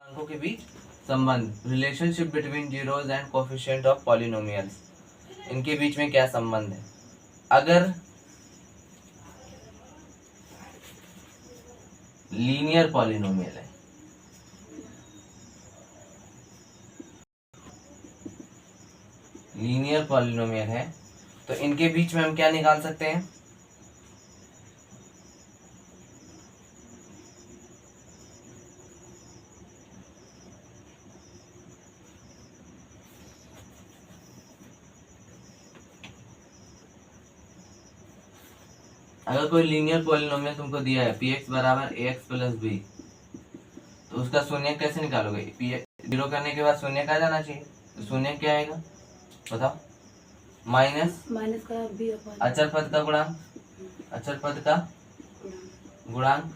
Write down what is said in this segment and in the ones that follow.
अंकों के बीच संबंध, relationship between zeros and coefficient of polynomials, इनके बीच में क्या संबंध है। अगर लीनियर पॉलिनोमियल है, लीनियर पॉलिनोमियल है तो इनके बीच में हम क्या निकाल सकते हैं, अगर कोई लीनियर पॉलिनोमियल तुमको दिया है पी एक्स बराबर ए एक्स प्लस बी, तो उसका शून्य कैसे निकालोगे। पी जीरो करने के बाद शून्य का जाना चाहिए, तो शून्य क्या आएगा बताओ, माइनस का बी अचर पद का गुणांक, अचर पद का गुणांक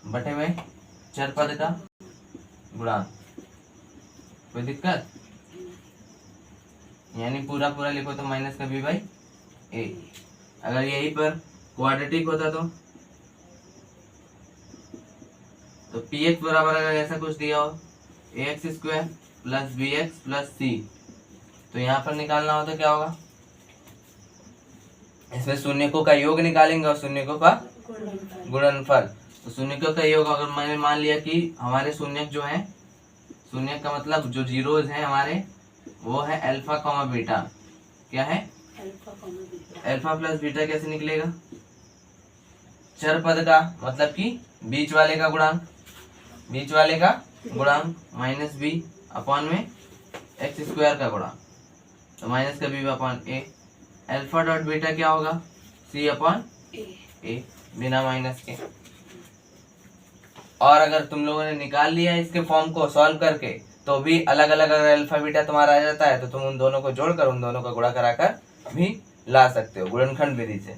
बटे में चर पद का गुणांक। कोई दिक्कत, यानी पूरा पूरा लिखो तो माइनस का बी बाई ए। अगर यही पर क्वाड्रेटिक होता तो पी एक्स बराबर अगर ऐसा कुछ दिया हो A X square plus B X plus C, तो यहाँ पर निकालना हो तो क्या होगा, इसमें शून्यकों का योग निकालेंगे और शून्यकों का गुणनफल। तो शून्यकों का योग अगर मैंने मान लिया कि हमारे शून्यक जो है, शून्यक का मतलब जो जीरोज हैं हमारे वो है अल्फा कॉमा बीटा। क्या है अल्फा प्लस बीटा, कैसे निकलेगा, चर पद का मतलब कि बीच वाले का गुणांक, बीच वाले का गुणांक माइनस बी अपॉन में एक्स स्क्वायर का गुणांक, तो माइनस का बी अपॉन ए। अल्फा डॉट बीटा क्या होगा, सी अपॉन ए बिना माइनस के। और अगर तुम लोगों ने निकाल लिया इसके फॉर्म को सॉल्व करके, तो भी अलग अलग अगर अल्फा बीटा तुम्हारा आ जाता है तो तुम उन दोनों को जोड़कर उन दोनों का गुणा कराकर भी ला सकते हो गुणनखंड विधि से।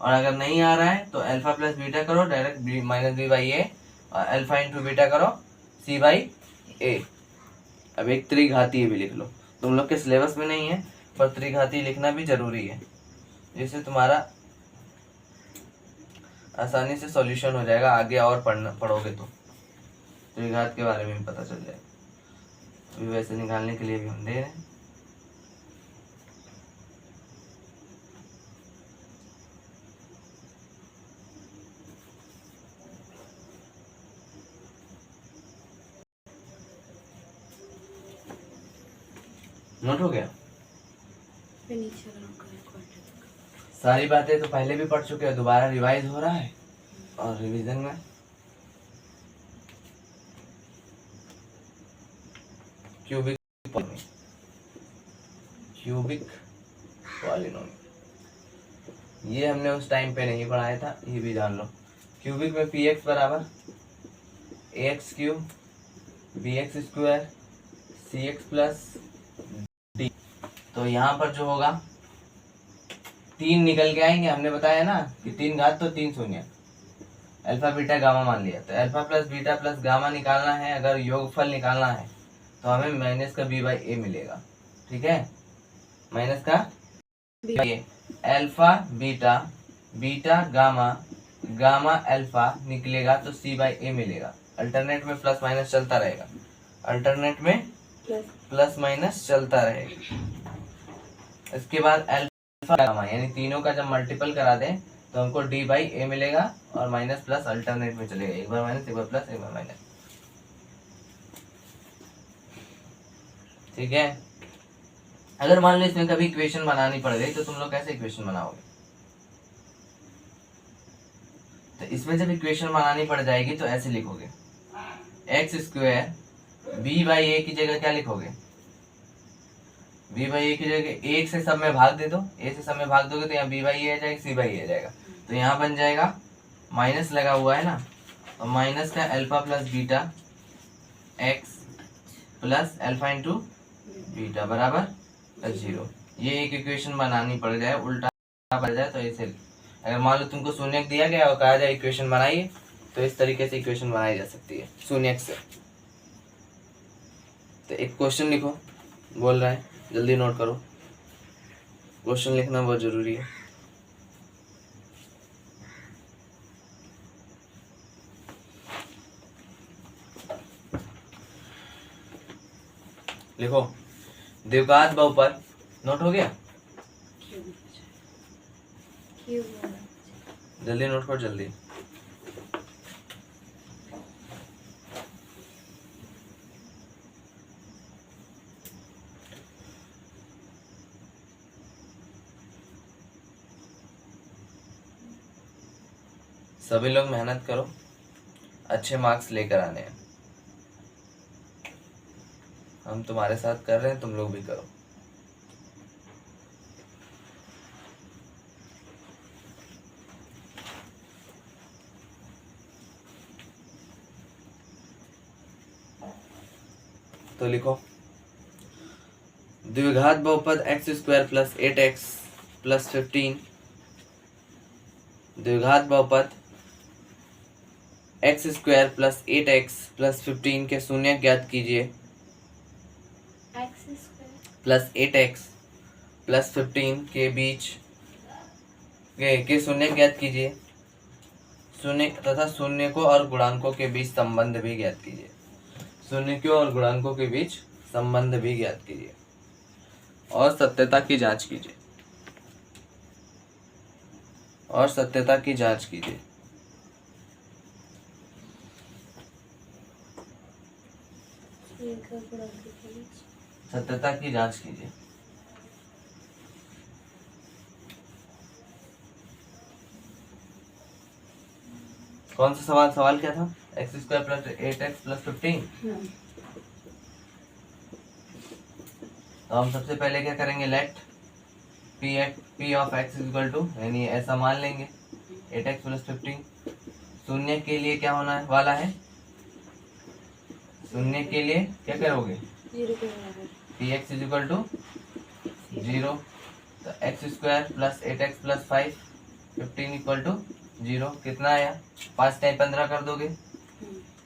और अगर नहीं आ रहा है तो अल्फा प्लस बीटा करो डायरेक्ट माइनस बी बाई ए, और अल्फा इंटू बीटा करो सी बाई ए। अब एक त्रिघातीय भी लिख लो, तुम लोग के सिलेबस में नहीं है पर त्रिघातीय लिखना भी जरूरी है, जिससे तुम्हारा आसानी से सॉल्यूशन हो जाएगा, आगे और पढ़ोगे तो त्रिघात के बारे में भी पता चल जाएगा। अभी वैसे निकालने के लिए भी हम दे रहे हैं। नोट हो गया, सारी बातें तो पहले भी पढ़ चुके हो, दोबारा रिवाइज हो रहा है और रिवीजन में क्यूबिक पॉलिनोमियल ये हमने उस टाइम पे नहीं पढ़ाया था, ये भी जान लो। क्यूबिक में पी एक्स बराबर A X cube B X square C X plus D, तो यहाँ पर जो होगा तीन निकल के आएंगे, हमने बताया ना कि तीन घात तो तीन शून्य, अल्फा बीटा गामा मान लिया, तो alpha plus beta plus gamma निकालना है, अगर योगफल निकालना है तो हमें माइनस का बी बाई ए मिलेगा। ठीक है, माइनस का alpha beta beta gamma gamma alpha निकलेगा तो सी बाई ए मिलेगा। अल्टरनेट में प्लस माइनस चलता रहेगा, अल्टरनेट में प्लस माइनस चलता रहेगा। इसके बाद अल्फा गामा यानी तीनों का जब मल्टीपल करा दें तो हमको डी बाई ए मिलेगा और माइनस प्लस अल्टरनेट में चलेगा, एक बार माइनस एक बार प्लस एक बार माइनस। ठीक है, अगर मान लो इसमें कभी इक्वेशन बनानी पड़ गई तो तुम लोग कैसे इक्वेशन बनाओगे, तो इसमें जब इक्वेशन बनानी पड़ जाएगी तो ऐसे लिखोगे एक्स स्क्वायर बी बाई ए की जगह क्या लिखोगे, बी बाई ए की जगह एक से सब में भाग दे दो, ए से सब में भाग दोगे तो यहाँ बी बाई ए आ जाएगा सी बाई ए आ जाएगा, तो यहाँ बन जाएगा माइनस लगा हुआ है ना, तो माइनस का alpha plus beta x plus alpha into beta बराबर 0। ये एक इक्वेशन बनानी पड़ जाए, उल्टा पड़ जाए तो ऐसे, अगर मान लो तुमको शून्यक दिया गया और कहा जाए इक्वेशन बनाइए तो इस तरीके से इक्वेशन बनाई जा सकती है शून्यक से। तो एक क्वेश्चन लिखो, बोल रहा है जल्दी नोट करो, क्वेश्चन लिखना बहुत जरूरी है। लिखो द्विघात बहुपद, नोट हो गया? जल्दी नोट करो जल्दी। सभी लोग मेहनत करो, अच्छे मार्क्स लेकर आने हैं। हम तुम्हारे साथ कर रहे हैं, तुम लोग भी करो। तो लिखो द्विघात बहुपद x square plus 8x plus 15, द्विघात बहुपद x square plus 8x plus 15 के शून्य ज्ञात कीजिए। x प्लस 8x प्लस 15 के बीच के शून्य ज्ञात कीजिए। शून्य तथा शून्य को और गुणांकों के बीच संबंध भी ज्ञात कीजिए। शून्य को और गुणांकों के बीच संबंध भी ज्ञात कीजिए और सत्यता की जांच कीजिए। और सत्यता की जांच कीजिए। सत्यता की जांच कीजिए। कौन सा सवाल क्या था? X square plus 8x plus 15। तो हम सबसे पहले क्या करेंगे, let P of X equal to, यानी ऐसा मान लेंगे 8x प्लस 15। शून्य के लिए क्या होना वाला है? शून्य के लिए क्या करोगे? P X is equal to 0। तो X square plus 8x plus 5 15 equal to 0। कितना आया? 5 टाइम 15 कर दोगे।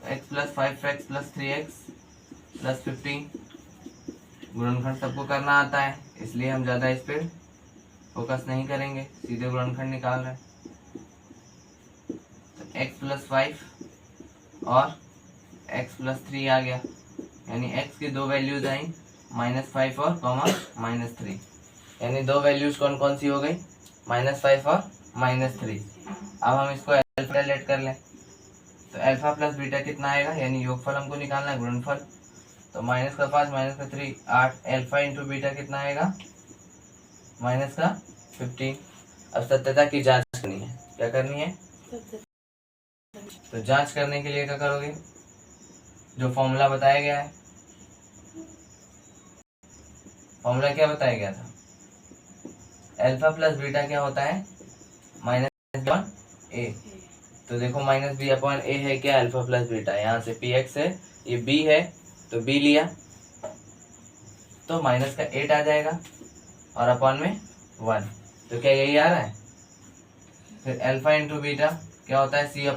x plus 5x plus 3x plus 15। गुणनखंड सबको करना आता है, इसलिए हम ज्यादा इस पे फोकस नहीं करेंगे, सीधे गुणनखंड निकाल रहे हैं। तो x प्लस 5 और x प्लस 3 आ गया, यानी x की दो वैल्यूज आई -5 और -3, यानी दो वैल्यूज कौन कौन सी हो गई? -5 और -3। अब हम इसको अल्फा लेट कर लें, तो अल्फा प्लस बीटा कितना आएगा, यानी योगफल हमको निकालना है, गुणनफल। तो -5 -3 8, अल्फा इंटू बीटा कितना आएगा? -15। अब सत्यता की जांच करनी है। क्या करनी है? तो जांच करने के लिए क्या करोगे? जो फॉर्मूला बताया गया है, फॉर्मूला क्या बताया गया था? अल्फा प्लस बीटा क्या होता है? -a। तो देखो -b/a है क्या? Alpha plus beta. यहाँ से px है, ये b है, तो b लिया तो माइनस का 8 आ जाएगा और अपॉन में 1। तो क्या यही आ रहा है? फिर अल्फा इंटू बीटा क्या होता है? c/a।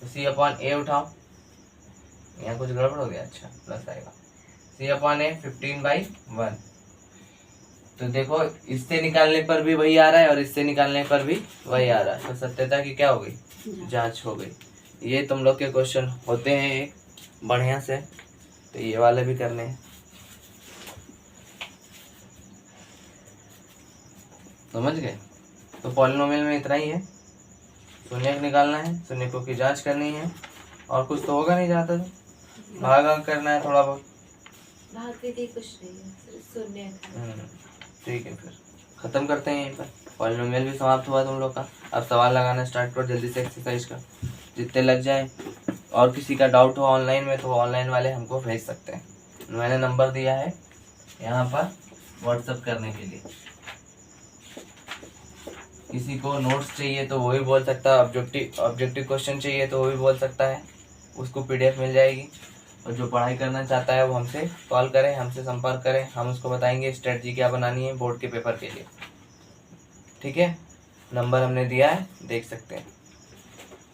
तो c/a उठाओ, यहाँ कुछ गड़बड़ हो गया, अच्छा प्लस आएगा। c/a 15/1। तो देखो इससे निकालने पर भी वही आ रहा है और इससे निकालने पर भी वही आ रहा है, तो सत्यता की क्या हो गई? जांच हो गई। ये तुम लोग के क्वेश्चन होते हैं एक बढ़िया से, तो ये वाले भी करने हैं। समझ गए? तो पॉलिनोमियल में इतना ही है, शून्य निकालना है, शून्य की जांच करनी है, और कुछ तो होगा नहीं। जाता तो भाग करना है थोड़ा बहुत, कुछ नहीं है। ठीक है, फिर खत्म करते हैं यहीं पर। पॉलिनोमियल भी समाप्त हुआ तुम लोग का। अब सवाल लगाना स्टार्ट करो जल्दी से एक्सरसाइज का, जितने लग जाए। और किसी का डाउट हो ऑनलाइन में तो ऑनलाइन वाले हमको भेज सकते हैं, मैंने नंबर दिया है यहाँ पर व्हाट्सएप करने के लिए। किसी को नोट्स चाहिए तो वो भी बोल सकता है, ऑब्जेक्टिव क्वेश्चन चाहिए तो वो भी बोल सकता है, उसको PDF मिल जाएगी। और जो पढ़ाई करना चाहता है वो हमसे कॉल करें, हमसे संपर्क करें, हम उसको बताएंगे स्ट्रेटजी क्या बनानी है बोर्ड के पेपर के लिए। ठीक है, नंबर हमने दिया है, देख सकते हैं।